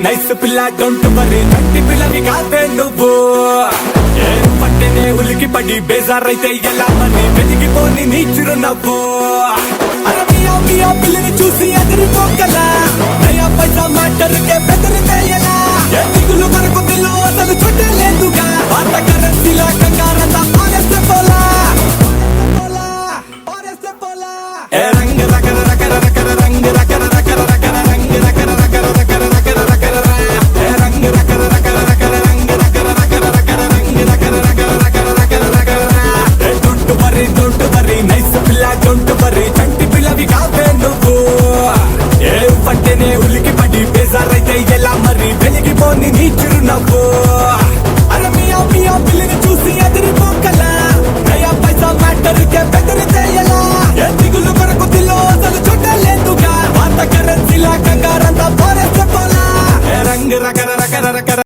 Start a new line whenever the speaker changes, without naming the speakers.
nice పిల్ల don't worry కంటి పిల్లవి కాదే నువ్వు ఏం పట్టెనే ఉలికి పడి బేజారైతే ఎలా మని వెతికిపోని నీ చిరునవ్వు అరమియా మియా పిల్లని చూసి ఎదిరిపోగలా నయా పైసా మాటరుకే బెదిరితే ఎలా ఏ దిగులు వరకు దిల్లు అసలు చుట్టలేదుగా పాత కరెన్సీలా కంగారంతా పారేస్తే పోలా ఏ రంగ రకర రకర రకర రంగ రకర రకర రకర రంగ రకర రకర రకర రకర రకర ఏ రంగ రకర రకర రకర రంగ రకర రకర రకర రంగ రకర రకర రకర రకర రకర ఏ డోంట్ వరీ నైస్ పిల్ల డోంట్ వరీ కంటి పిల్లవి కావే నువ్వు ఏ పట్టెనే ఉలికి పడి బేజారైతే ఎలా మరి వెలిగిపోని నీ చిరునవ్వు